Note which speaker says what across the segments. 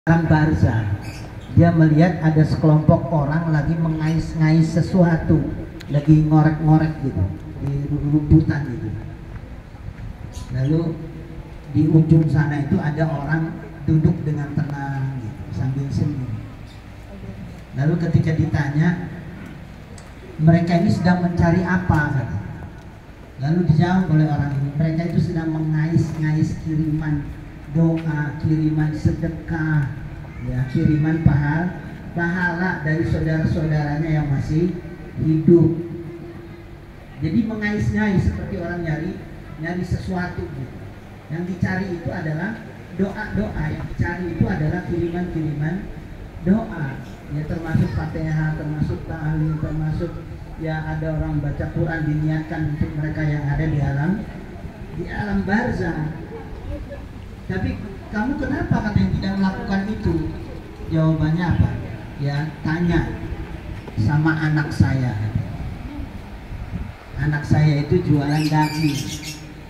Speaker 1: alam barzah. Dia melihat ada sekelompok orang lagi mengais-ngais sesuatu, lagi ngorek-ngorek gitu di rumputan gitu. Lalu di ujung sana itu ada orang duduk dengan tenang gitu, sambil senyum. Lalu ketika ditanya, mereka ini sedang mencari apa? Lalu dijawab oleh orang ini, mereka itu sedang mengais-ngais kiriman doa, kiriman sedekah, ya, kiriman pahala dari saudara-saudaranya yang masih hidup. Jadi mengais-ngais seperti orang nyari sesuatu gitu. Yang dicari itu adalah doa-doa, yang dicari itu adalah kiriman-kiriman doa. Ya, termasuk Fatihah, termasuk ta'lim, termasuk ya ada orang baca Quran diniatkan untuk mereka yang ada di alam barzah. Tapi kamu kenapa katanya tidak melakukan itu? Jawabannya apa? Ya, tanya sama anak saya. Anak saya itu jualan daging,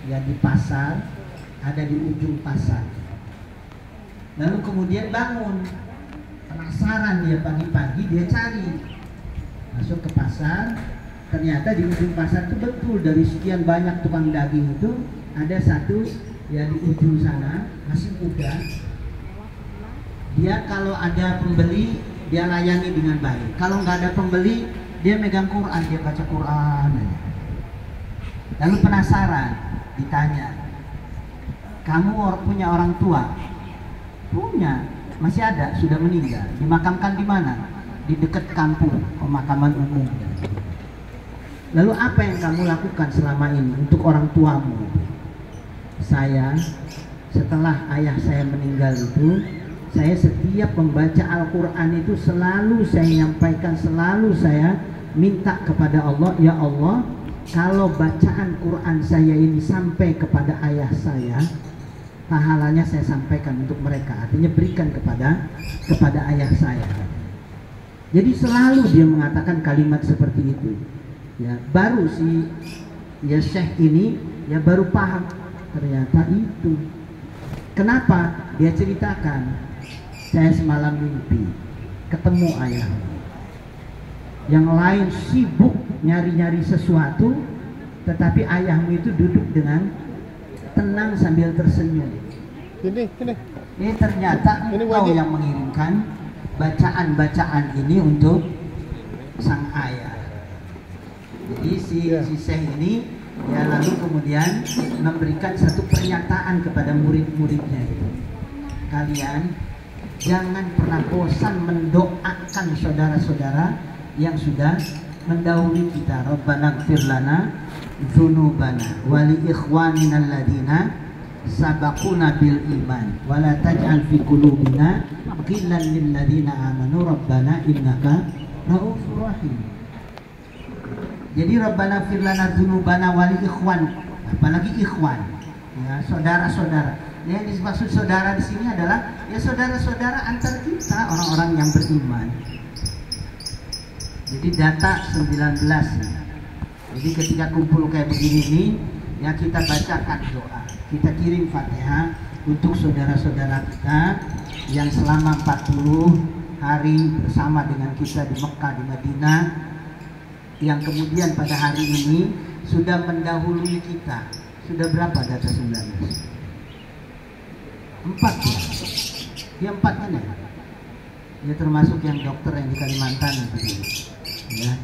Speaker 1: ya, di pasar, ada di ujung pasar. Lalu kemudian bangun, penasaran dia pagi-pagi, dia cari, masuk ke pasar. Ternyata di ujung pasar itu betul, dari sekian banyak tukang daging itu ada satu, ya, di ujung sana, masih muda. Dia kalau ada pembeli, dia layani dengan baik. Kalau nggak ada pembeli, dia megang Quran, dia baca Quran. Lalu penasaran, ditanya, kamu punya orang tua? Punya, masih ada, sudah meninggal. Dimakamkan di mana? Di dekat kampung pemakaman umum. Lalu apa yang kamu lakukan selama ini untuk orang tuamu? Saya, setelah ayah saya meninggal itu, saya setiap membaca Al-Quran itu selalu saya nyampaikan, selalu saya minta kepada Allah, ya Allah, kalau bacaan Quran saya ini sampai kepada ayah saya, pahalanya saya sampaikan untuk mereka, artinya berikan kepada ayah saya. Jadi selalu dia mengatakan kalimat seperti itu. Ya, baru si Syekh ini ya baru paham ternyata itu. Kenapa? Dia ceritakan, saya semalam mimpi ketemu ayah. Yang lain sibuk nyari-nyari sesuatu, tetapi ayahmu itu duduk dengan tenang sambil tersenyum. Ini ternyata engkau yang mengirimkan bacaan-bacaan ini untuk sang ayah. Jadi si Syekh ini ya lalu kemudian memberikan satu pernyataan kepada murid-muridnya itu. Kalian jangan pernah bosan mendoakan saudara-saudara yang sudah mendahului kita. Rabbana ighfir lana dzunubana wa li ikhwanina alladziina sabaquna bil iman wa la taj'al fi qulubina ghillan lil ladziina amanu rabbana innaka ra'ufur rahim. Jadi Rabbana ighfir lana dzunubana wa li ikhwan, apalagi ikhwan, ya, saudara-saudara. Yang dimaksud saudara di sini adalah ya saudara-saudara antar kita, orang-orang yang beriman. Jadi data 19 ya. Jadi ketika kumpul kayak begini nih, ya kita bacakan doa, kita kirim Fatihah untuk saudara-saudara kita yang selama 40 hari bersama dengan kita di Mekah, di Madinah, yang kemudian pada hari ini sudah mendahului kita. Sudah berapa data 19? 4 ya? Ya 4 kan ya? Ya termasuk yang dokter yang di Kalimantan itu. Ya,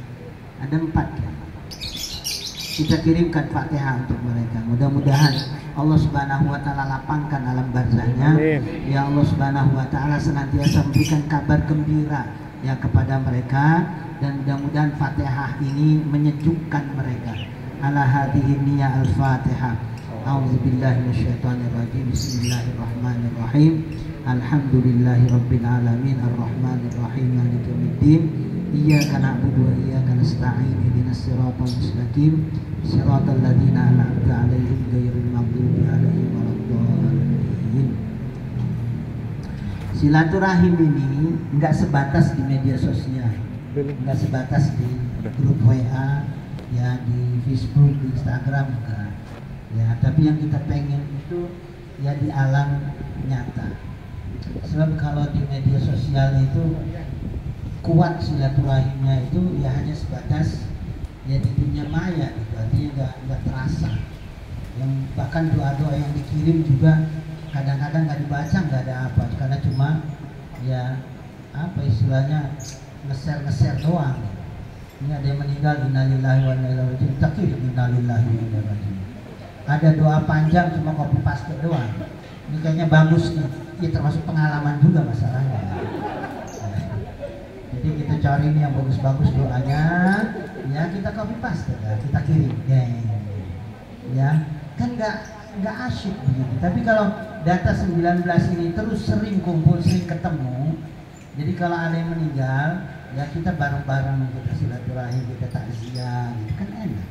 Speaker 1: ada 4 ya. Kita kirimkan Fatihah untuk mereka. Mudah-mudahan Allah Subhanahu wa Ta'ala lapangkan alam barzahnya. Ya Allah Subhanahu wa Ta'ala senantiasa memberikan kabar gembira ya kepada mereka, dan mudah-mudahan Fatihah ini menyejukkan mereka. Ala hadhihi niyya al-Fatihah. A'udzubillahi minasyaitonir rajim. Bismillahirrahmanirrahim. Alhamdulillahirabbil alamin arrahmanir rahim maliki yaumiddin. Iyyaka na'budu wa iyyaka nasta'in. Ihdinas siratal mustaqim. Shiratal ladzina an'amta 'alaihim ghairil maghdubi 'alaihim waladdallin. Silaturahim ini enggak sebatas di media sosial, enggak sebatas di grup WA, ya, di Facebook, di Instagram, enggak. Ya, tapi yang kita pengen itu ya di alam nyata. Sebab kalau di media sosial itu kuat silaturahimnya itu ya hanya sebatas ya di dunia maya gitu, artinya nggak terasa. Yang bahkan doa-doa yang dikirim juga kadang-kadang nggak dibaca, nggak ada apa, karena cuma ya apa istilahnya nge-share doang. Ini ada yang meninggal, innalillahi wa inna ilaihi raji'un, tak kirim innalillahi wa inna ilaihi raji'un. Ada doa panjang cuma copy paste doang. Ini kayaknya bagus nih, ya termasuk pengalaman juga masalahnya. Jadi kita cari nih yang bagus-bagus doanya, ya kita copy paste, ya, kita kirim, ya kan nggak asyik begitu. Tapi kalau data 19 ini terus sering kumpul, sering ketemu, jadi kalau ada yang meninggal, ya kita bareng-bareng, kita silaturahim, kita takziah, gitu kan enak.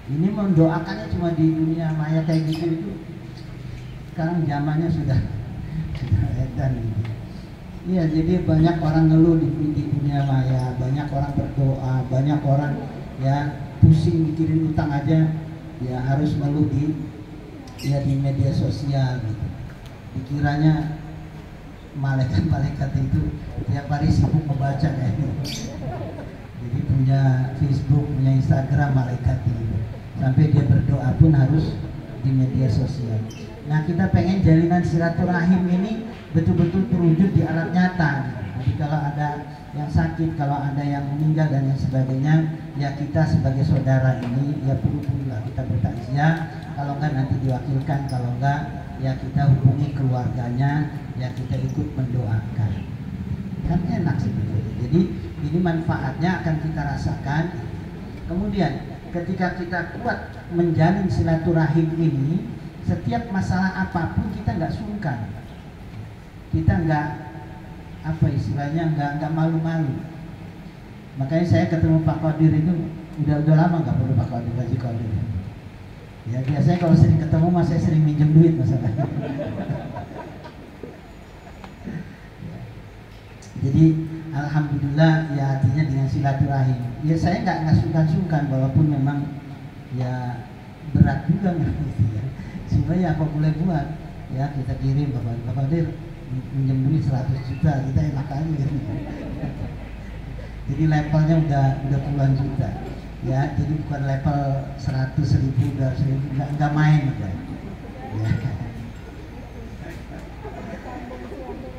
Speaker 1: Ini mendoakannya cuma di dunia maya kayak gitu itu. Sekarang zamannya sudah edan gitu. Iya, jadi banyak orang ngeluh di dunia maya, banyak orang berdoa, banyak orang ya pusing mikirin utang aja, ya harus ngeluh di media sosial gitu. Dikiranya malaikat itu tiap hari sibuk membaca kayaknya. Jadi punya Facebook, punya Instagram malaikat itu. Sampai dia berdoa pun harus di media sosial. Nah, kita pengen jalinan silaturahim ini betul-betul terwujud di alat nyata. Jadi kalau ada yang sakit, kalau ada yang meninggal dan yang sebagainya, ya kita sebagai saudara ini ya perlu-perlulah kita bertakziah. Kalau enggak nanti diwakilkan, kalau enggak ya kita hubungi keluarganya, ya kita ikut mendoakan. Kan enak sebetulnya. Jadi ini manfaatnya akan kita rasakan. Kemudian ketika kita kuat menjalin silaturahim ini, setiap masalah apapun kita nggak sungkan, kita nggak apa istilahnya nggak malu-malu. Makanya saya ketemu Pak Qadir itu udah lama nggak perlu Pak Qadir, Haji Qadir. Ya biasanya kalau sering ketemu mas saya sering minjem duit masalahnya. Jadi alhamdulillah ya artinya dengan silaturahim. Ya saya nggak sungkan-sungkan walaupun memang ya berat juga gitu ya. Sebenarnya apa boleh buat ya kita kirim Bapak Qadir minjem duit 100 juta kita enak aja gitu. Jadi levelnya udah puluhan juta ya, jadi bukan level 100, 1000, 200.000, nggak main gitu ya.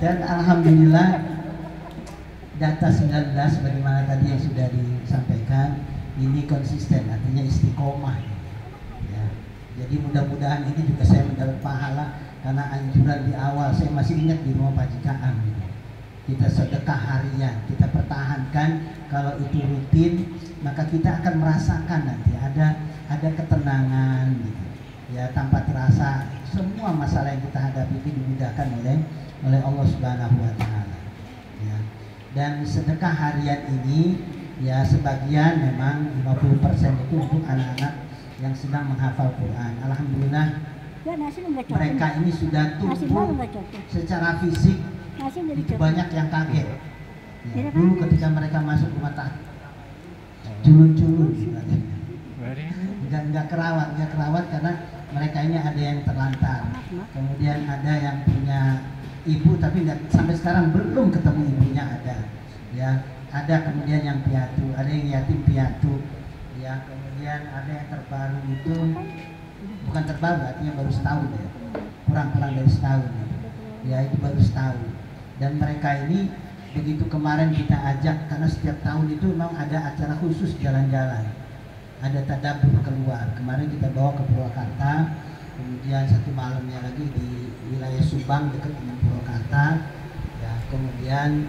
Speaker 1: Dan alhamdulillah data 19 bagaimana tadi yang sudah disampaikan ini konsisten, artinya istiqomah ya. Jadi mudah-mudahan ini juga saya mendapat pahala karena anjuran di awal saya masih ingat di rumah Pajikaan gitu. Kita sedekah harian, kita pertahankan. Kalau itu rutin maka kita akan merasakan nanti ada ketenangan gitu ya, tanpa terasa semua masalah yang kita hadapi itu dimudahkan oleh Allah Subhanahu wa taala ya. Dan sedekah harian ini ya sebagian memang 50% itu untuk anak-anak yang sedang menghafal Quran. Alhamdulillah mereka ini sudah tumbuh secara fisik, itu banyak yang kaget ya. Dulu ketika mereka masuk rumah tahanan culun-culun nggak kerawat karena mereka ini ada yang terlantar, kemudian ada yang punya ibu tapi nggak, sampai sekarang belum ketemu ibunya ada ya, ada kemudian yang piatu, ada yang yatim piatu ya, kemudian ada yang terbaru itu bukan terbaru artinya baru setahun ya, kurang dari setahun ya, itu baru setahun. Dan mereka ini begitu kemarin kita ajak, karena setiap tahun itu memang ada acara khusus jalan-jalan, ada tadabbur keluar. Kemarin kita bawa ke Purwakarta, kemudian satu malamnya lagi di wilayah Subang dekat dengan Purwakarta ya, kemudian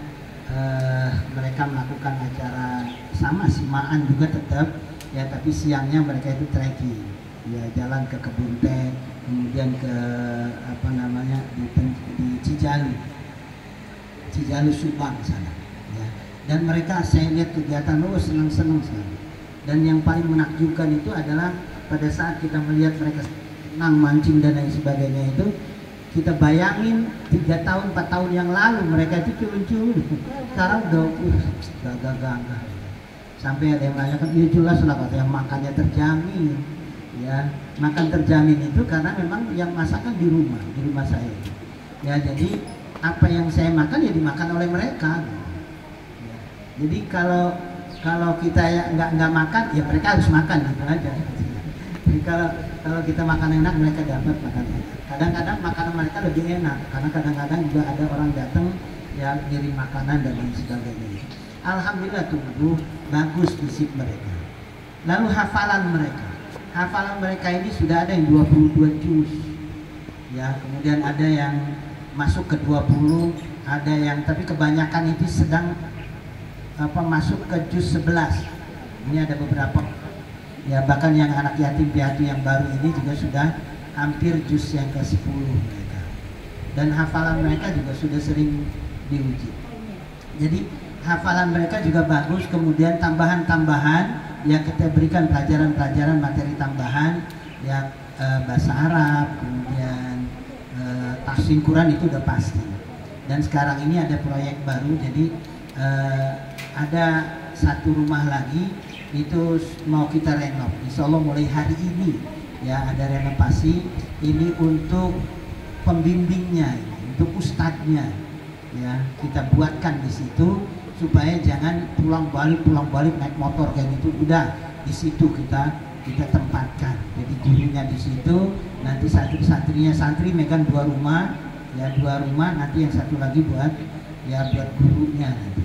Speaker 1: mereka melakukan acara sama simaan juga tetap ya, tapi siangnya mereka itu trekking ya, jalan ke kebun teh, kemudian ke apa namanya di Cijalu Subang sana ya. Dan mereka saya lihat kegiatan senang-senang sekali. Dan yang paling menakjubkan itu adalah pada saat kita melihat mereka senang mancing dan lain sebagainya itu, kita bayangin 3 tahun 4 tahun yang lalu mereka itu culun-culun, sekarang udah gagah-gagah. Sampai ada yang menanyakan, ya jelas lah katanya makannya terjamin ya, makan terjamin itu karena memang yang masakan di rumah saya itu. Ya jadi apa yang saya makan ya dimakan oleh mereka. Ya. Jadi kalau kita ya nggak makan ya mereka harus makan gitu aja. Jadi kalau kita makan enak mereka dapat makan enak. Kadang-kadang makanan mereka lebih enak karena kadang-kadang juga ada orang datang ya ngirim makanan dan lain sebagainya. Alhamdulillah tumbuh bagus fisik mereka. Lalu hafalan mereka ini sudah ada yang 22 juz. Ya, kemudian ada yang masuk ke 20, ada yang tapi kebanyakan itu sedang masuk ke juz 11. Ini ada beberapa. Ya, bahkan yang anak yatim piatu yang baru ini juga sudah hampir juz yang ke-10 mereka. Dan hafalan mereka juga sudah sering diuji. Jadi hafalan mereka juga bagus, kemudian tambahan-tambahan ya kita berikan pelajaran-pelajaran materi tambahan ya bahasa Arab, kemudian tahsin Quran itu udah pasti. Dan sekarang ini ada proyek baru, jadi ada satu rumah lagi itu mau kita renov. Insya Allah mulai hari ini ya ada renovasi ini untuk pembimbingnya, untuk ustadznya ya kita buatkan di situ supaya jangan pulang balik naik motor kayak gitu. Udah di situ kita tempatkan. Jadi gurunya di situ, nanti santri megang 2 rumah, ya 2 rumah, nanti yang satu lagi buat gurunya nanti.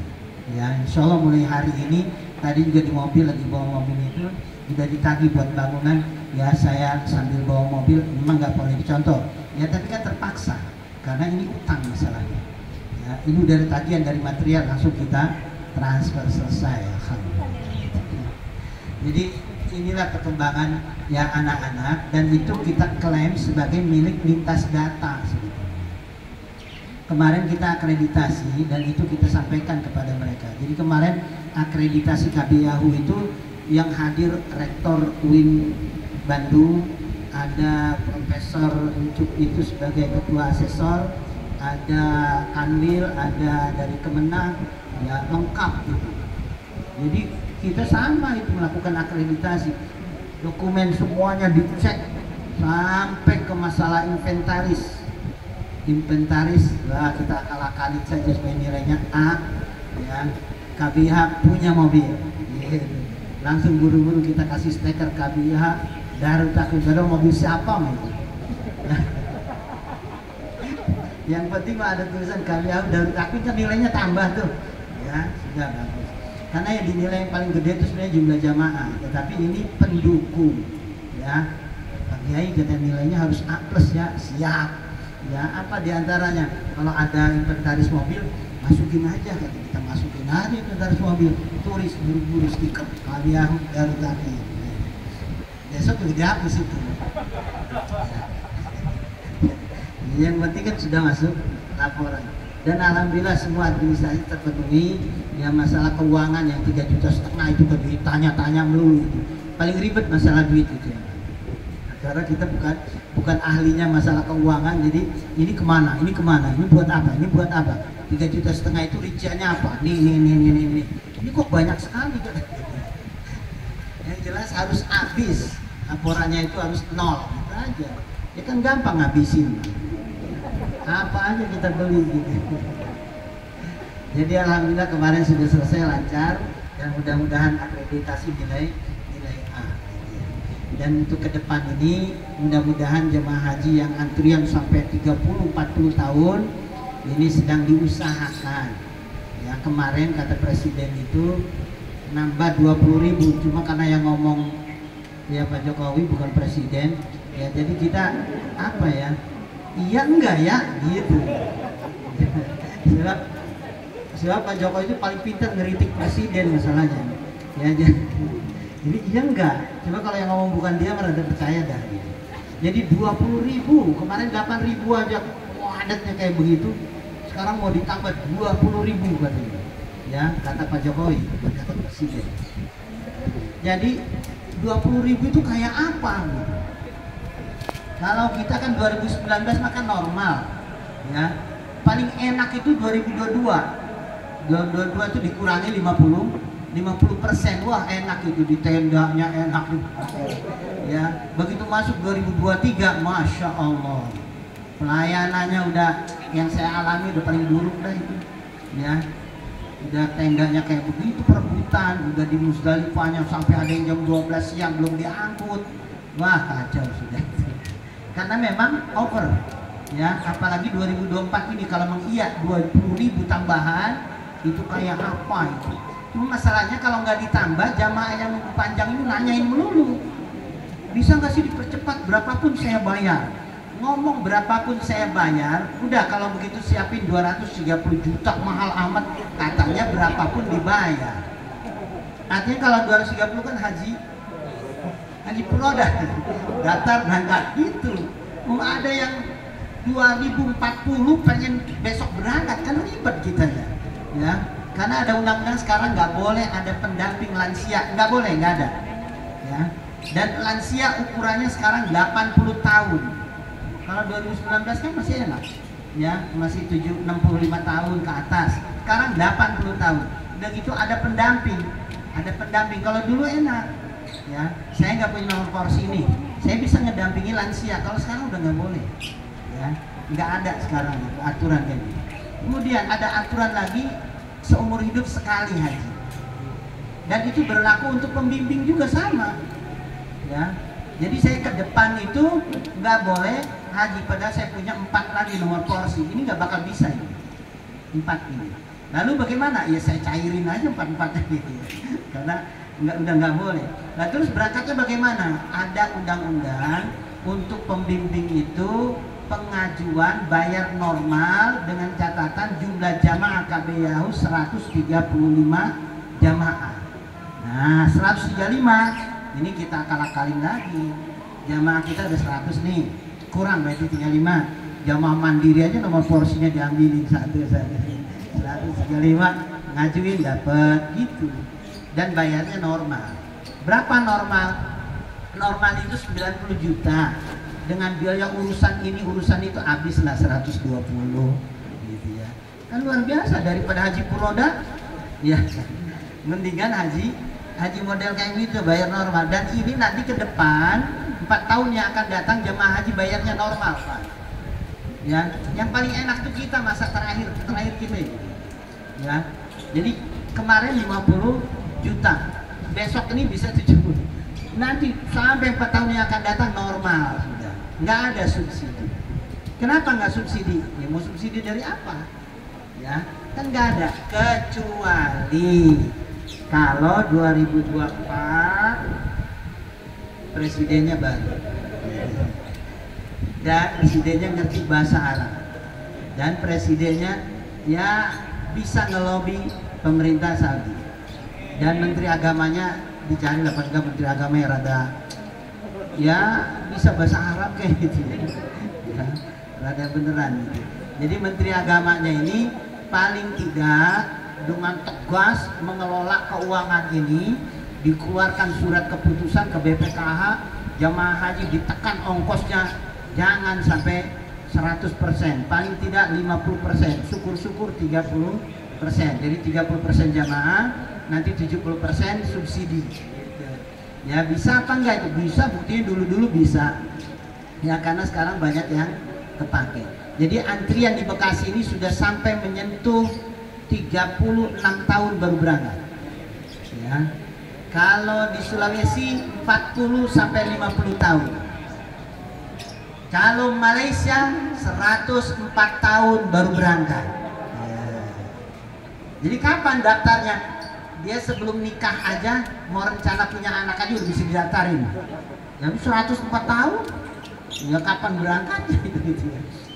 Speaker 1: Ya insya Allah mulai hari ini. Tadi juga di mobil lagi bawa mobil itu sudah ditagih buat bangunan. Ya saya sambil bawa mobil memang nggak boleh dicontoh. Ya tapi kan terpaksa karena ini utang masalahnya. Ya, ini udah ada tagihan dari material langsung kita transfer selesai. Jadi inilah perkembangan ya anak-anak dan itu kita klaim sebagai milik lintas data. Kemarin kita akreditasi dan itu kita sampaikan kepada mereka. Jadi kemarin akreditasi KBYAHU itu yang hadir Rektor UIN Bandung, ada Profesor Ucup itu sebagai Ketua Asesor, ada Kanwil, ada dari Kemenang, ya lengkap gitu. Jadi kita sama itu melakukan akreditasi, dokumen semuanya dicek sampai ke masalah inventaris, lah kita akal-akalin saja supaya nilainya A, ya KBH punya mobil, gitu. Langsung buru-buru kita kasih stiker KBH Darut Taqwa, mobil siapa gitu. Yang penting ada tulisan KBH Darut Taqwa kan nilainya tambah tuh, ya sudah bagus. Karena yang dinilai yang paling gede itu sebenarnya jumlah jamaah, tetapi ini pendukung, ya. Pak Kiai kita nilainya harus A+ ya, siap. Ya apa diantaranya? Kalau ada inventaris mobil, masukin aja, kita masukin aja inventaris mobil, tulis buru-buru stiker KBH Darut Taqwa. Besok juga dihapus itu. Yang penting kan sudah masuk laporan. Dan alhamdulillah semua administrasi terpenuhi. Ya masalah keuangan yang 3,5 juta itu ke ditanya-tanya melulu itu. Paling ribet masalah duit itu ya. Karena kita bukan ahlinya masalah keuangan, jadi ini kemana, ini buat apa, ini buat apa. 3,5 juta itu rinciannya apa? Ini. Ini kok banyak sekali kan? Yang jelas harus habis. Laporannya itu harus 0 gitu aja. Ya kan gampang ngabisin. Apa aja kita beli gitu. Jadi alhamdulillah kemarin sudah selesai lancar dan mudah-mudahan akreditasi nilai A. Dan untuk ke depan ini mudah-mudahan jemaah haji yang antrian sampai 30-40 tahun ini sedang diusahakan. Ya kemarin kata presiden itu nambah 20.000, cuma karena yang ngomong ya Pak Jokowi bukan presiden, ya jadi kita apa ya? Iya enggak ya gitu. Sebab Pak Jokowi itu paling pintar ngeritik presiden masalahnya. Ya jadi iya enggak. Coba kalau yang ngomong bukan dia malah ada percaya dah. Jadi 20.000, kemarin 8.000 aja padatnya kayak begitu. Sekarang mau ditambah 20.000 katanya. Ya, kata Pak Jokowi, kata presiden. Jadi 20.000 itu kayak apa gitu. Kalau kita kan 2019 makan normal, ya paling enak itu 2022 itu dikurangi 50%, wah enak itu di tendanya enak, ya begitu masuk 2023, masya Allah Pelayanannya udah yang saya alami udah paling buruk dah itu. Ya. Udah tendanya kayak begitu perebutan, udah di Musdalifahnya sampai ada yang jam 12 siang belum diangkut. Wah, kacau sudah. Karena memang over. Ya, apalagi 2024 ini kalau mengiyak 20.000 tambahan itu kayak apa itu. Cuma masalahnya kalau nggak ditambah, jamaah yang panjang ini nanyain melulu, bisa nggak sih dipercepat, berapapun saya bayar. Ngomong berapapun saya bayar, udah kalau begitu siapin 230 juta, mahal amat, katanya berapapun dibayar. Artinya kalau 230 kan haji Puroda, daftar berangkat gitu. Mau ada yang 2040 pengen besok berangkat, kan ribet kita ya. Karena ada undang-undang sekarang nggak boleh ada pendamping lansia, nggak boleh, nggak ada. Ya. Dan lansia ukurannya sekarang 80 tahun. Kalau 2019 kan masih enak, ya masih 65 tahun ke atas. Sekarang 80 tahun. Udah gitu ada pendamping. Kalau dulu enak, ya saya nggak punya nomor porsi ini, saya bisa ngedampingi lansia. Kalau sekarang udah nggak boleh, ya nggak ada sekarang aturan kayak gitu. Kemudian ada aturan lagi seumur hidup sekali haji, dan itu berlaku untuk pembimbing juga sama, ya. Jadi saya ke depan itu nggak boleh haji, padahal saya punya 4 lagi nomor porsi. Ini nggak bakal bisa ini 4 ini. Lalu bagaimana? Ya saya cairin aja 4-4 gitu, karena udah nggak boleh. Nah terus berangkatnya bagaimana? Ada undang-undang untuk pembimbing itu pengajuan bayar normal dengan catatan jumlah jamaah KBYAHU 135 jamaah. Nah 135 ini kita akal-akalin lagi, jamaah kita ada 100 nih, kurang berarti tinggal 5. Jamaah mandiri aja nomor porsinya diambilin 135, ngajuin dapat gitu, dan bayarnya normal. Berapa normal? Normal itu 90 juta, dengan biaya urusan ini urusan itu habislah 120 gitu ya. Kan luar biasa, daripada haji Puroda ya, mendingan haji model kayak gitu bayar normal. Dan ini nanti ke depan 4 tahun yang akan datang jemaah haji bayarnya normal, Pak. Ya, yang paling enak tuh kita masa terakhir kita ini. Ya. Jadi kemarin 50 juta, besok ini bisa 70. Nanti sampai 4 tahun yang akan datang normal sudah. Nggak ada subsidi. Kenapa nggak subsidi? Ya mau subsidi dari apa? Ya, kan nggak ada, kecuali kalau 2024 presidennya baru dan presidennya ngerti bahasa Arab dan presidennya ya bisa ngelobi pemerintah Saudi, dan menteri agamanya dicari lah, enggak menteri agamanya rada ya bisa bahasa Arab kayak gitu ya, rada beneran gitu. Jadi menteri agamanya ini paling tidak dengan tegas mengelola keuangan ini, dikeluarkan surat keputusan ke BPKH, jamaah haji ditekan ongkosnya jangan sampai 100%, paling tidak 50%, syukur-syukur 30%. Jadi 30% jamaah, nanti 70% subsidi. Ya bisa apa enggak itu? Bisa, buktinya dulu-dulu bisa. Ya karena sekarang banyak yang kepake. Jadi antrian di Bekasi ini sudah sampai menyentuh 36 tahun baru berangkat. Ya. Kalau di Sulawesi 40 sampai 50 tahun. Kalau Malaysia 104 tahun baru berangkat. Ya. Jadi kapan daftarnya? Dia sebelum nikah aja mau rencana punya anak aja udah bisa didaftarin. Jadi 104 tahun. Ya kapan berangkatnya gitu.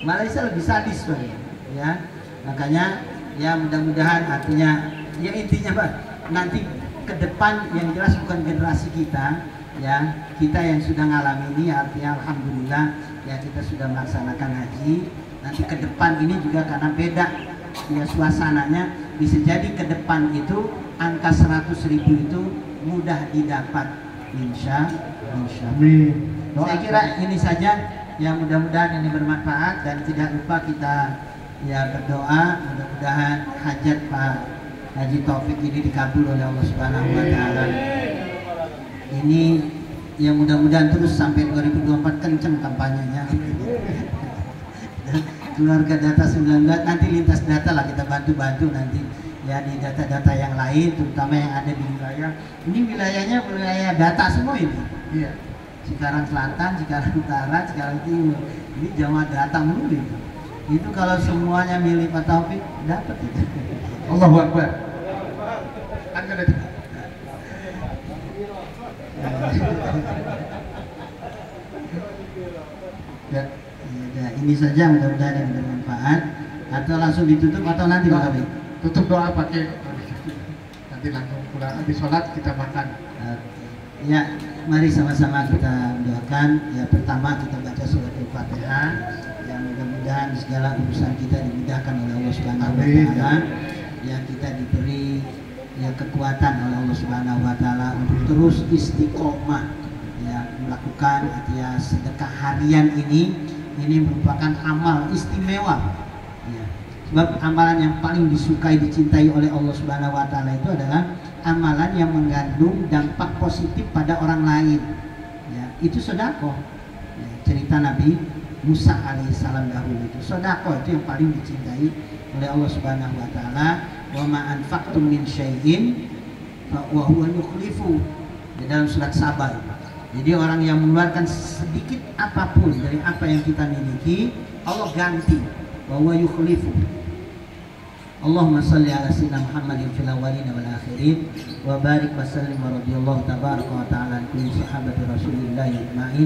Speaker 1: Malaysia lebih sadis banget. Ya. Makanya ya mudah-mudahan artinya ya intinya Pak, nanti ke depan yang jelas bukan generasi kita ya, kita yang sudah ngalami ini artinya alhamdulillah ya kita sudah melaksanakan haji. Nanti ke depan ini juga karena beda ya suasananya, bisa jadi ke depan itu angka 100.000 itu mudah didapat insya Allah. Saya kira ini saja, yang mudah-mudahan ini bermanfaat, dan tidak lupa kita ya berdoa mudah-mudahan hajat Pak Haji Taufik ini dikabul oleh Allah Subhanahu wa taala. Ini yang mudah-mudahan terus sampai 2024 kenceng kampanyenya. keluarga data 19 nanti lintas data lah kita bantu-bantu nanti ya di data-data yang lain terutama yang ada di wilayah ini wilayahnya wilayah data semua ini. Iya. Cikarang Selatan, Cikarang Utara, Cikarang Timur. Ini jamaah data mulu itu. Itu kalau semuanya milih Pak Taufik dapat itu.
Speaker 2: Allahu Akbar. Angkat itu.
Speaker 1: Ya, ini saja mudah-mudahan yang bermanfaat. Atau langsung ditutup atau nanti Pak Taufik?
Speaker 2: Tutup doa pakai nanti langsung pulang habis sholat kita makan.
Speaker 1: Ya, mari sama-sama kita doakan. Ya, pertama kita baca surat Al-Fatihah. Yang mudah-mudahan segala urusan kita dimudahkan oleh Allah Subhanahu wa taala. Ya, kita diberi ya kekuatan oleh Allah Subhanahu wa taala untuk terus istiqomah ya melakukan ya sedekah harian ini merupakan amal istimewa. Ya. Sebab amalan yang paling disukai dicintai oleh Allah Subhanahu wa taala itu adalah amalan yang mengandung dampak positif pada orang lain. Ya, itu sedekah. Ya, cerita Nabi Musa alaihissalam dahulu itu sedekah itu yang paling dicintai oleh Allah Subhanahu wa taala. Wa ma anfaqtum min syai'in fa huwa yukhlifu. Di dalam surat Sabar. Jadi orang yang mengeluarkan sedikit apapun dari apa yang kita miliki, Allah ganti. Wa huwa yukhlifu. Allahumma salli ala sayyidina Muhammadin fil awwalin wal akhirin wa barik wa sallim wa radhiyallahu tabaraka wa ta'ala an kulli sahabati Rasulillah ajma'in.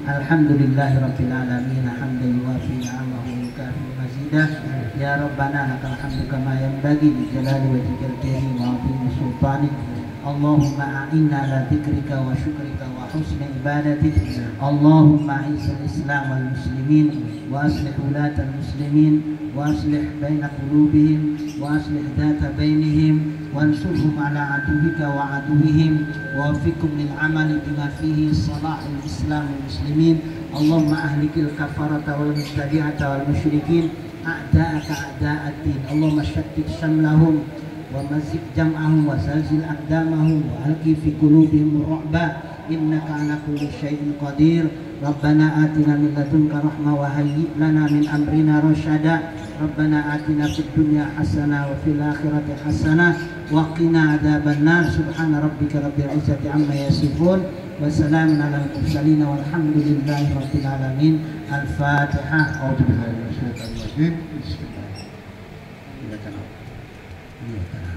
Speaker 1: Alhamdulillahi rabbil alamin hamdan yuwafi ni'amahu wa yukafi mazidah. Ya Rabbana lakal hamdu kama yanbaghi li jalali wajhikal karim wa 'azimi sultanik. Allahumma a'inna ala dzikrika wa syukrika wa husni ibadatik. Allahumma a'izil Islam wal muslimin wa aslih ulatal muslimin wa aslih baina qulubihim wa aslih dhata bainihim wansurhum ala aduwika wa aduwihim wa wafiqhum lil amali bima fihi salahul Islam wal muslimin. Allahumma ahlikil kafarata wal mubtadi'ata wal musyrikin a'da'aka a'da'ad-din. Allahumma shattit shamlahum wa mazid jam'ahum wa zalzil aqdamahum wa alqi fi qulubihim ru'ba innaka ala kulli syai'in qadir. Rabbana atina min ladunka rahmah wa hayyi' lana min amrina rasyada. Rabbana atina fid dunya hasanah wa fil akhirati hasanah wa qina adzabannar. Subhana rabbika rabbil izzati amma yasifun wa salamun alal mursalin walhamdulillahi rabbil alamin. Al-Fatihah.
Speaker 2: A'udzu billahi minasyaitonir rajim. Bismillah.
Speaker 1: Iya, kan.